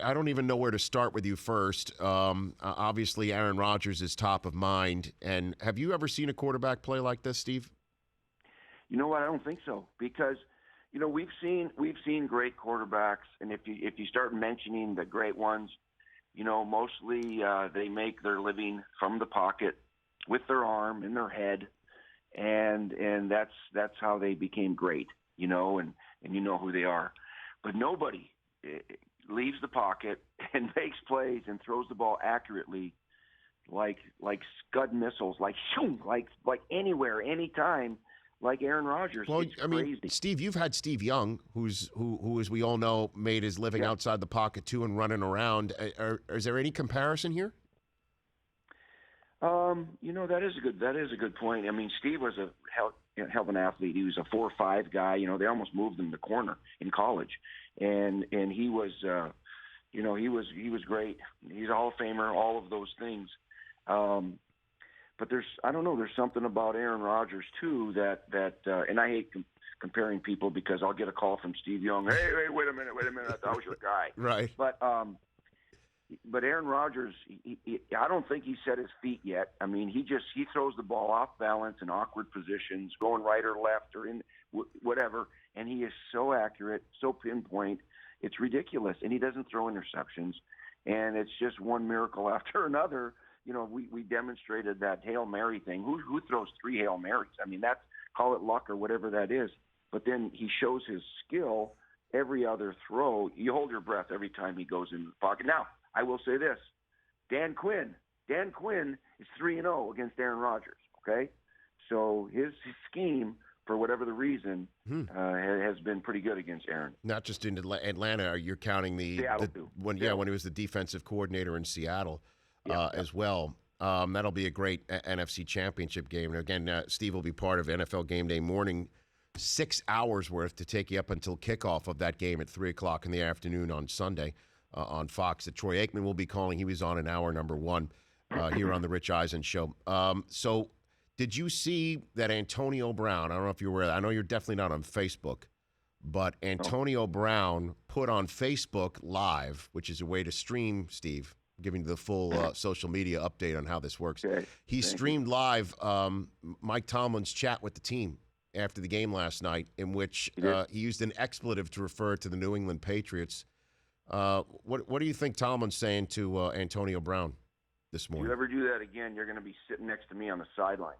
I don't even know where to start with you first. Obviously, Aaron Rodgers is top of mind. And have you ever seen a quarterback play like this, Steve? You know what? I don't think so, because we've seen great quarterbacks, and if you start mentioning the great ones, mostly they make their living from the pocket with their arm and their head, and that's how they became great, and you know who they are. But nobody leaves the pocket and makes plays and throws the ball accurately like Scud missiles, like anywhere, anytime, like Aaron Rodgers. Well, it's crazy. Steve, you've had Steve Young, who, as we all know, made his living outside the pocket too and running around. Is there any comparison here? That is a good point. I mean, Steve was a hell of an athlete. He was a 4.5 guy. They almost moved him to corner in college, and he was, he was great. He's a Hall of Famer, all of those things. But there's something about Aaron Rodgers too that and I hate comparing people, because I'll get a call from Steve Young. Hey, wait a minute, that was your guy. Right. But Aaron Rodgers, I don't think he set his feet yet. I mean, he throws the ball off balance in awkward positions, going right or left or in whatever, and he is so accurate, so pinpoint. It's ridiculous, and he doesn't throw interceptions, and it's just one miracle after another. We demonstrated that Hail Mary thing. Who throws 3 Hail Marys? I mean, call it luck or whatever that is. But then he shows his skill every other throw. You hold your breath every time he goes in the pocket. Now, I will say this. Dan Quinn is 3-0 against Aaron Rodgers, okay? So his scheme, for whatever the reason, has been pretty good against Aaron. Not just in Atlanta. You're counting when he was the defensive coordinator in Seattle. As well. That'll be a great NFC Championship game. And again, Steve will be part of NFL Game Day morning, 6 hours worth to take you up until kickoff of that game at 3 o'clock in the afternoon on Sunday on Fox. That Troy Aikman will be calling. He was on in hour number 1 here on the Rich Eisen Show. So did you see that Antonio Brown, I don't know if you were, I know you're definitely not on Facebook, but Antonio Brown put on Facebook Live, which is a way to stream, Steve, giving the full social media update on how this works. Okay. He streamed live Mike Tomlin's chat with the team after the game last night, in which he used an expletive to refer to the New England Patriots. What do you think Tomlin's saying to Antonio Brown this morning? If you ever do that again, you're going to be sitting next to me on the sideline.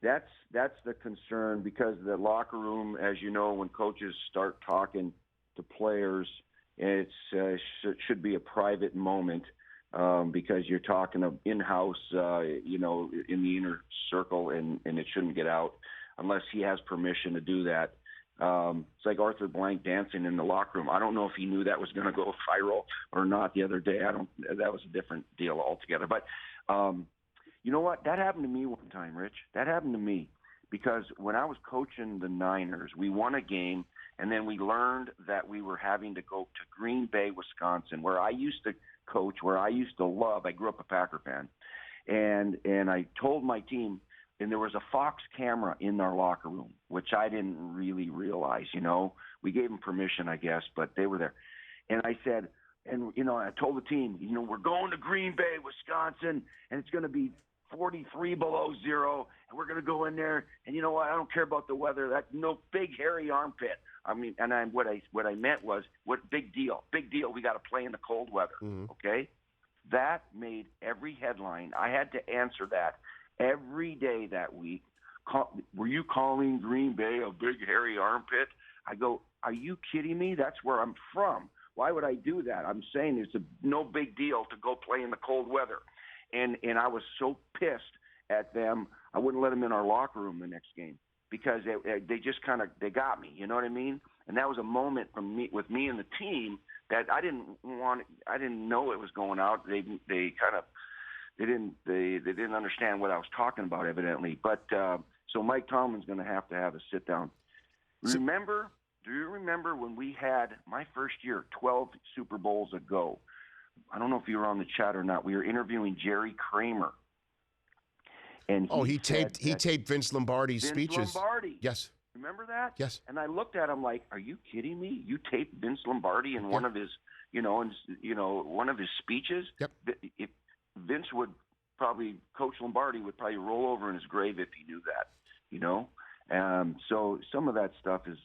That's the concern, because the locker room, as you know, when coaches start talking to players, it should be a private moment, because you're talking in-house, in the inner circle, and it shouldn't get out unless he has permission to do that. It's like Arthur Blank dancing in the locker room. I don't know if he knew that was going to go viral or not the other day. That was a different deal altogether. But you know what? That happened to me one time, Rich. That happened to me, because when I was coaching the Niners, we won a game. And then we learned that we were having to go to Green Bay, Wisconsin, where I used to coach, where I used to love. I grew up a Packer fan. And I told my team, and there was a Fox camera in our locker room, which I didn't really realize, We gave them permission, I guess, but they were there. And I said, I told the team, we're going to Green Bay, Wisconsin, and it's going to be 43 below zero, and we're going to go in there, and you know what? I don't care about the weather. That no big hairy armpit. I mean, and what I meant was, what big deal? Big deal. We got to play in the cold weather. Mm-hmm. Okay, that made every headline. I had to answer that every day that week. Were you calling Green Bay a big hairy armpit? I go, are you kidding me? That's where I'm from. Why would I do that? I'm saying it's no big deal to go play in the cold weather. And I was so pissed at them, I wouldn't let them in our locker room the next game, because they just they got me, you know what I mean? And that was a moment with me and the team that I didn't know it was going out. They didn't understand what I was talking about, evidently. But so Mike Tomlin's going to have a sit down. Do you remember when we had my first year, 12 Super Bowls ago? I don't know if you were on the chat or not. We were interviewing Jerry Kramer. And he taped Vince Lombardi's speeches. Lombardi. Yes. Remember that? Yes. And I looked at him like, "Are you kidding me? You taped Vince Lombardi in one of his, one of his speeches? Yep. If Vince would probably, Coach Lombardi would probably roll over in his grave if he knew that, So some of that stuff is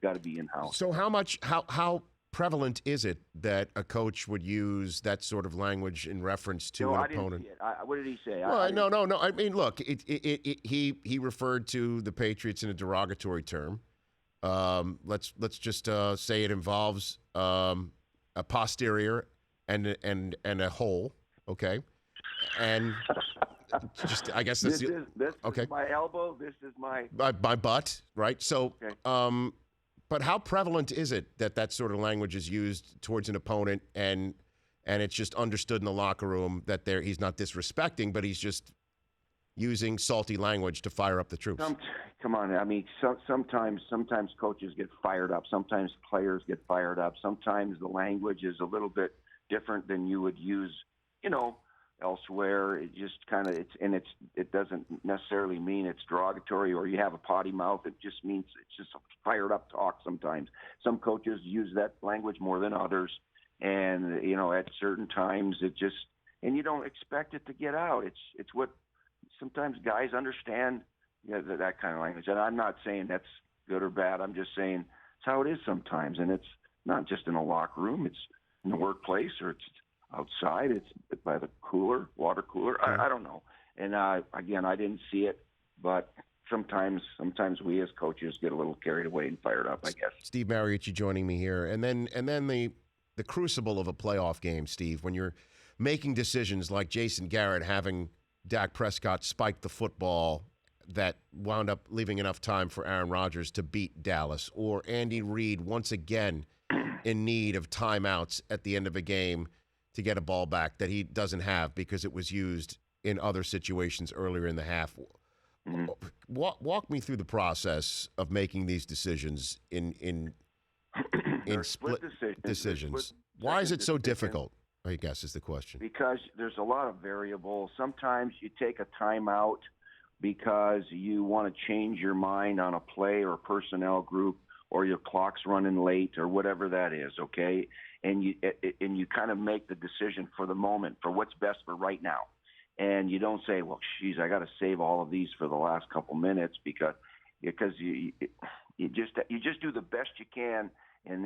got to be in house. So how prevalent is it that a coach would use that sort of language in reference to an opponent? Didn't see it. What did he say? Well, no. I mean, look, he referred to the Patriots in a derogatory term. Let's just say it involves a posterior and a hole. Okay, and just I guess that's this okay. Is my elbow. This is my butt. Right. So, okay. But how prevalent is it that sort of language is used towards an opponent, and it's just understood in the locker room that he's not disrespecting, but he's just using salty language to fire up the troops? Come on, I mean, sometimes coaches get fired up. Sometimes players get fired up. Sometimes the language is a little bit different than you would use, elsewhere. It just kind of it doesn't necessarily mean it's derogatory or you have a potty mouth. It just means it's just a fired up talk. Sometimes some coaches use that language more than others, and at certain times and you don't expect it to get out. It's what sometimes guys understand, that kind of language. And I'm not saying that's good or bad. I'm just saying it's how it is sometimes, and it's not just in a locker room. It's in the workplace, or it's outside. It's by the water cooler. I don't know. And again, I didn't see it, but sometimes we as coaches get a little carried away and fired up, I guess. Steve Mariucci joining me here, and then the crucible of a playoff game, Steve, when you're making decisions like Jason Garrett having Dak Prescott spike the football that wound up leaving enough time for Aaron Rodgers to beat Dallas, or Andy Reid once again in need of timeouts at the end of a game to get a ball back that he doesn't have because it was used in other situations earlier in the half. Mm-hmm. Walk me through the process of making these decisions in split decisions. Why is it so difficult, I guess, is the question. Because there's a lot of variables. Sometimes you take a timeout because you want to change your mind on a play or personnel group, or your clock's running late, or whatever that is, okay? And you kind of make the decision for the moment, for what's best for right now. And you don't say, well, geez, I got to save all of these for the last couple minutes, because you just do the best you can in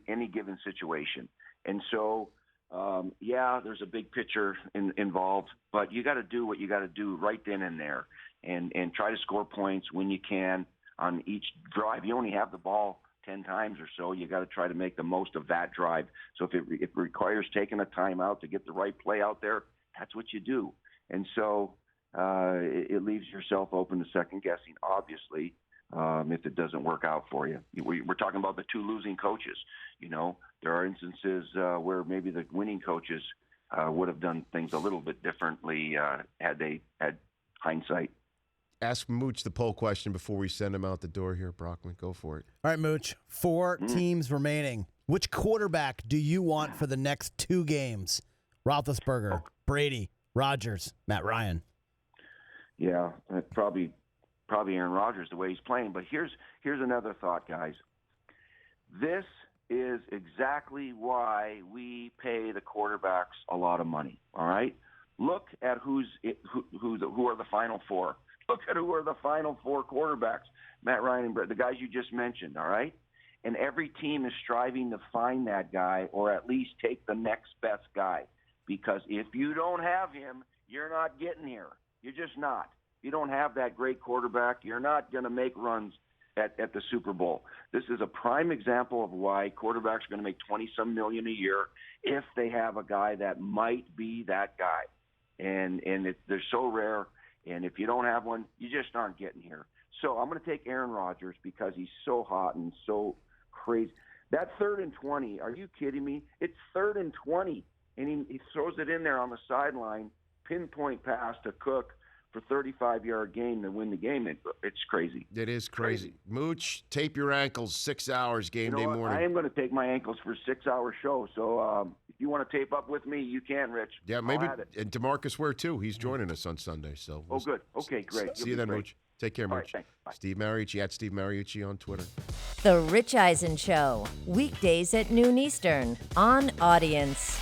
any given situation. And so, there's a big picture involved, but you got to do what you got to do right then and there, and try to score points when you can on each drive. You only have the ball 10 times or so. You got to try to make the most of that drive. So if it requires taking a timeout to get the right play out there, that's what you do. And so it leaves yourself open to second guessing, obviously, if it doesn't work out for you. We're talking about the two losing coaches. There are instances where maybe the winning coaches would have done things a little bit differently had they had hindsight. Ask Mooch the poll question before we send him out the door here, Brockman. Go for it. All right, Mooch. 4 teams remaining. Which quarterback do you want for the next 2 games? Roethlisberger, Brady, Rodgers, Matt Ryan. Yeah, probably Aaron Rodgers, the way he's playing. But here's another thought, guys. This is exactly why we pay the quarterbacks a lot of money. All right, look at who are the final 4. Look at who are the final 4 quarterbacks: Matt Ryan and Brett, the guys you just mentioned. All right, and every team is striving to find that guy, or at least take the next best guy. Because if you don't have him, you're not getting here. You're just not. You don't have that great quarterback, you're not going to make runs at the Super Bowl. This is a prime example of why quarterbacks are going to make $20-some million a year if they have a guy that might be that guy. And they're so rare. And if you don't have one, you just aren't getting here. So I'm going to take Aaron Rodgers because he's so hot and so crazy. That 3rd and 20, are you kidding me? It's 3rd and 20. And he throws it in there on the sideline, pinpoint pass to Cook for 35-yard gain to win the game. It's crazy. It is crazy. Mooch, tape your ankles, 6 hours, game day morning. I am going to take my ankles for a 6-hour show. So if you want to tape up with me, you can, Rich. Yeah, maybe. And DeMarcus Ware, too. He's joining us on Sunday. So good. Okay, great. See you then, Mooch. Take care, All Mariucci. right, thanks. Bye. Steve Mariucci, at Steve Mariucci on Twitter. The Rich Eisen Show, weekdays at noon Eastern on Audience.